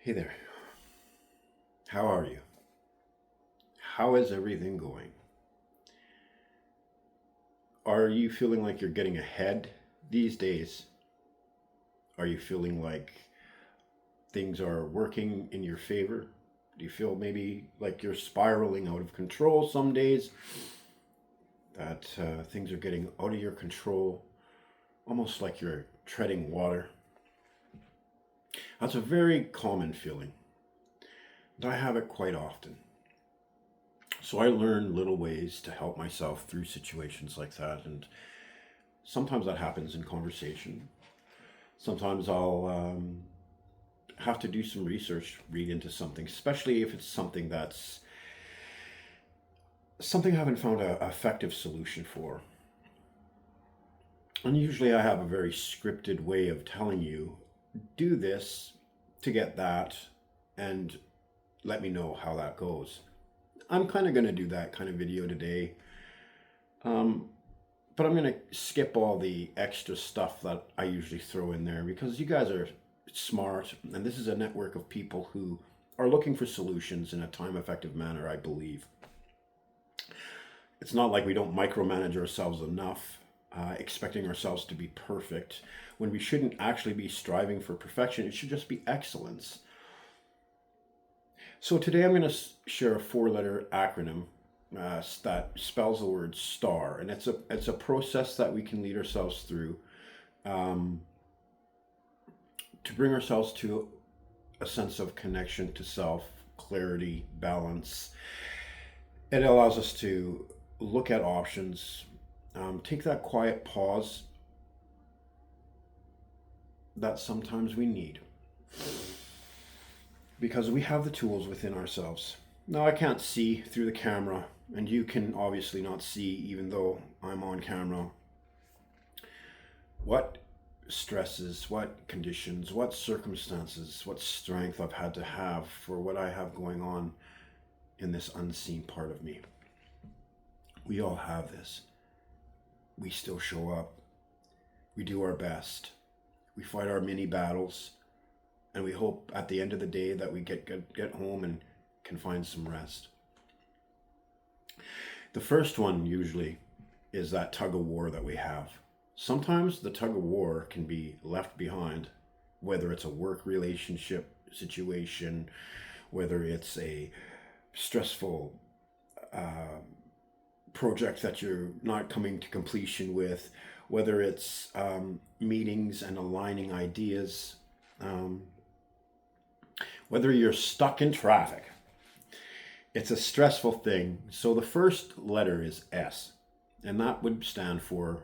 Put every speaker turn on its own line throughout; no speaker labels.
Hey there, how are you? How is everything going? Are you feeling like you're getting ahead these days? Are you feeling like things are working in your favor? Do you feel maybe like you're spiraling out of control some days? That things are getting out of your control, almost like you're treading water? That's a very common feeling, and I have it quite often. So I learn little ways to help myself through situations like that, and sometimes that happens in conversation. Sometimes I'll have to do some research, read into something, especially if it's something I haven't found a effective solution for. And usually I have a very scripted way of telling you, do this to get that, and let me know how that goes. I'm kind of going to do that kind of video today. Um, but I'm going to skip all the extra stuff that I usually throw in there because you guys are smart, and this is a network of people who are looking for solutions in a time effective manner, I believe. It's not like we don't micromanage ourselves enough, expecting ourselves to be perfect when we shouldn't actually be striving for perfection. It should just be excellence. So today I'm going to share a four-letter acronym that spells the word STAR, and it's a process that we can lead ourselves through um, to bring ourselves to a sense of connection to self, clarity, balance. It allows us to look at options, take that quiet pause that sometimes we need because we have the tools within ourselves. Now, I can't see through the camera, and you can obviously not see, even though I'm on camera, what stresses, what conditions, what circumstances, what strength I've had to have for what I have going on in this unseen part of me. We all have this. We still show up. We do our best. We fight our mini battles, and we hope at the end of the day that we get home and can find some rest. The first one usually is that tug of war that we have. Sometimes the tug of war can be left behind, whether it's a work relationship situation, whether it's a stressful project that you're not coming to completion with, whether it's meetings and aligning ideas, um, whether you're stuck in traffic. It's a stressful thing. So the first letter is S, and that would stand for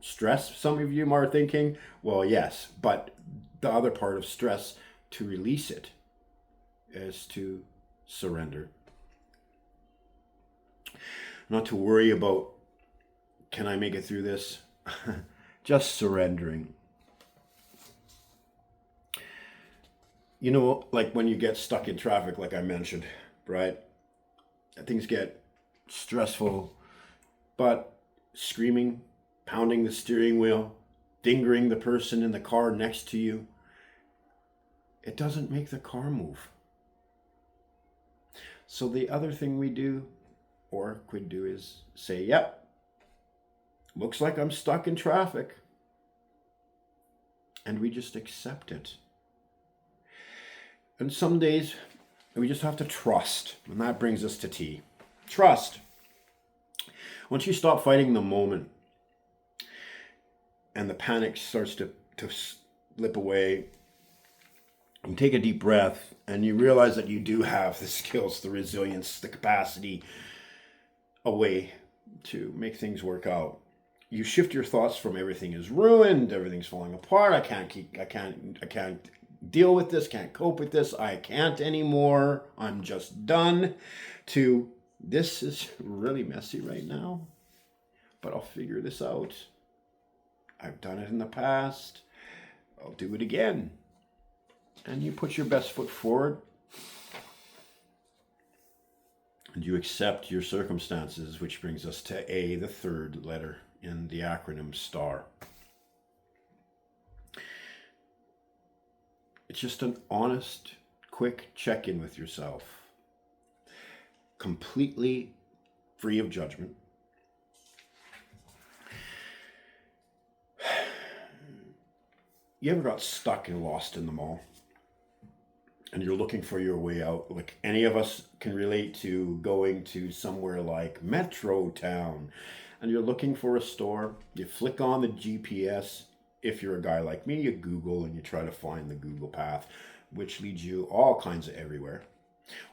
stress. Some of you are thinking, well, yes, but the other part of stress, to release it, is to surrender. Not to worry about, can I make it through this? Just surrendering. You know, like when you get stuck in traffic, like I mentioned, right? Things get stressful, but screaming, pounding the steering wheel, fingering the person in the car next to you, it doesn't make the car move. So the other thing we do or could do is say, yep, looks like I'm stuck in traffic. And we just accept it. And some days we just have to trust. And that brings us to T. Trust. Once you stop fighting the moment and the panic starts to slip away, you take a deep breath and you realize that you do have the skills, the resilience, the capacity, a way to make things work out. You shift your thoughts from everything is ruined, everything's falling apart, I can't deal with this, can't cope with this, I can't anymore, I'm just done, to this is really messy right now, but I'll figure this out. I've done it in the past, I'll do it again. And you put your best foot forward and you accept your circumstances, which brings us to A, the third letter in the acronym STAR. It's just an honest, quick check-in with yourself, completely free of judgment. You ever got stuck and lost in the mall? And you're looking for your way out? Like any of us can relate to going to somewhere like Metro Town, and you're looking for a store. You flick on the GPS. If you're a guy like me, you Google and you try to find the Google path, which leads you all kinds of everywhere.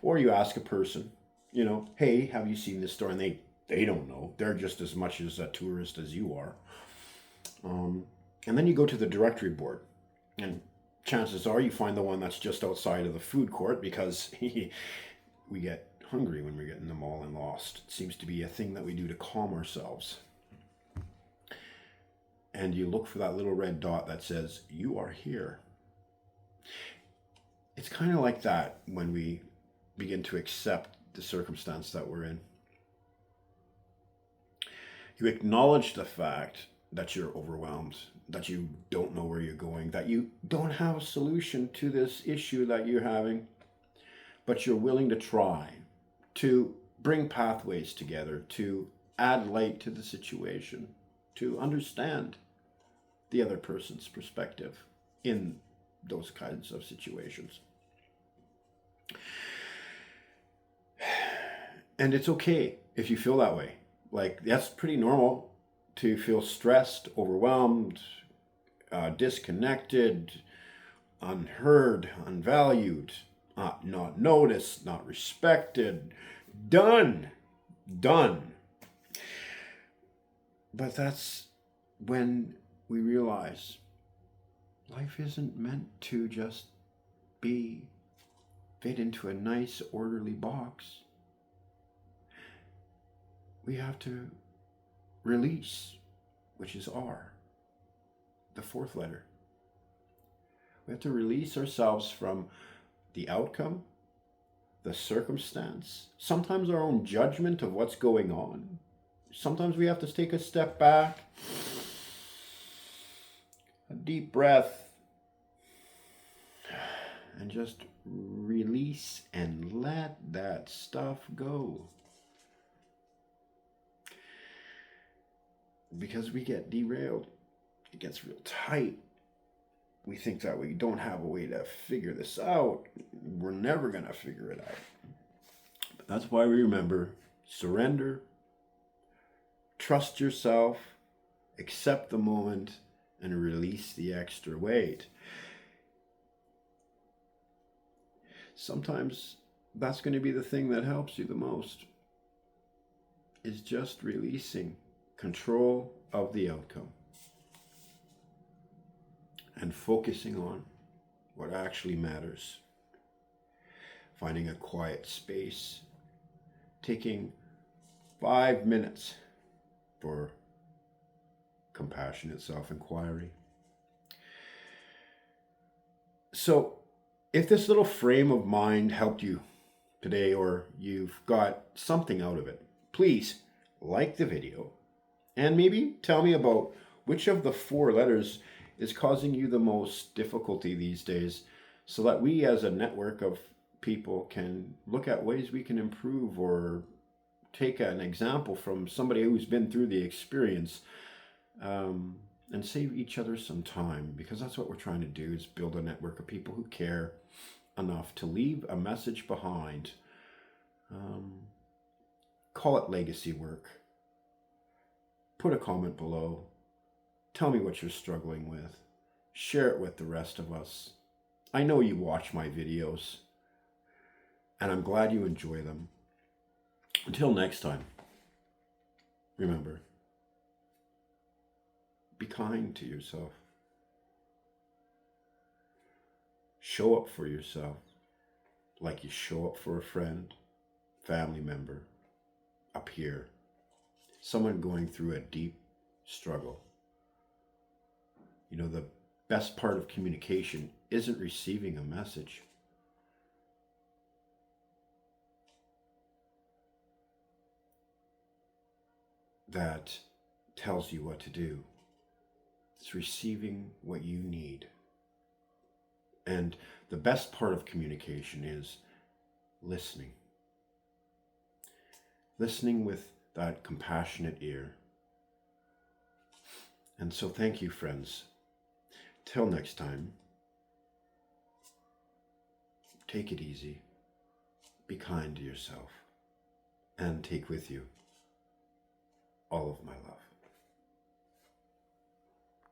Or you ask a person, hey, have you seen this store? And they don't know. They're just as much as a tourist as you are. And then you go to the directory board, and chances are you find the one that's just outside of the food court, because we get hungry when we get in the mall and lost. It seems to be a thing that we do to calm ourselves. And you look for that little red dot that says, you are here. It's kind of like that when we begin to accept the circumstance that we're in. You acknowledge the fact that you're overwhelmed, that you don't know where you're going, that you don't have a solution to this issue that you're having, but you're willing to try to bring pathways together, to add light to the situation, to understand the other person's perspective in those kinds of situations. And it's okay if you feel that way. Like, that's pretty normal to feel stressed, overwhelmed, disconnected, unheard, unvalued, not noticed, not respected, done. But that's when we realize life isn't meant to just fit into a nice, orderly box. We have to release, which is R, the fourth letter. We have to release ourselves from the outcome, the circumstance, sometimes our own judgment of what's going on. Sometimes we have to take a step back, a deep breath, and just release and let that stuff go. Because we get derailed, it gets real tight. We think that we don't have a way to figure this out. We're never going to figure it out. But that's why we remember, surrender, trust yourself, accept the moment, and release the extra weight. Sometimes that's going to be the thing that helps you the most, is just releasing control of the outcome and focusing on what actually matters. Finding a quiet space, taking 5 minutes for compassionate self-inquiry. So if this little frame of mind helped you today, or you've got something out of it, please like the video and maybe tell me about which of the 4 letters is causing you the most difficulty these days, so that we as a network of people can look at ways we can improve, or take an example from somebody who's been through the experience, and save each other some time, because that's what we're trying to do, is build a network of people who care enough to leave a message behind. Call it legacy work. Put a comment below. Tell me what you're struggling with. Share it with the rest of us. I know you watch my videos, and I'm glad you enjoy them. Until next time, remember, be kind to yourself. Show up for yourself like you show up for a friend, family member, a peer, someone going through a deep struggle. You know, the best part of communication isn't receiving a message. That tells you what to do. It's receiving what you need. And the best part of communication is listening. Listening with that compassionate ear. And so thank you, friends. Till next time, take it easy, be kind to yourself, and take with you all of my love.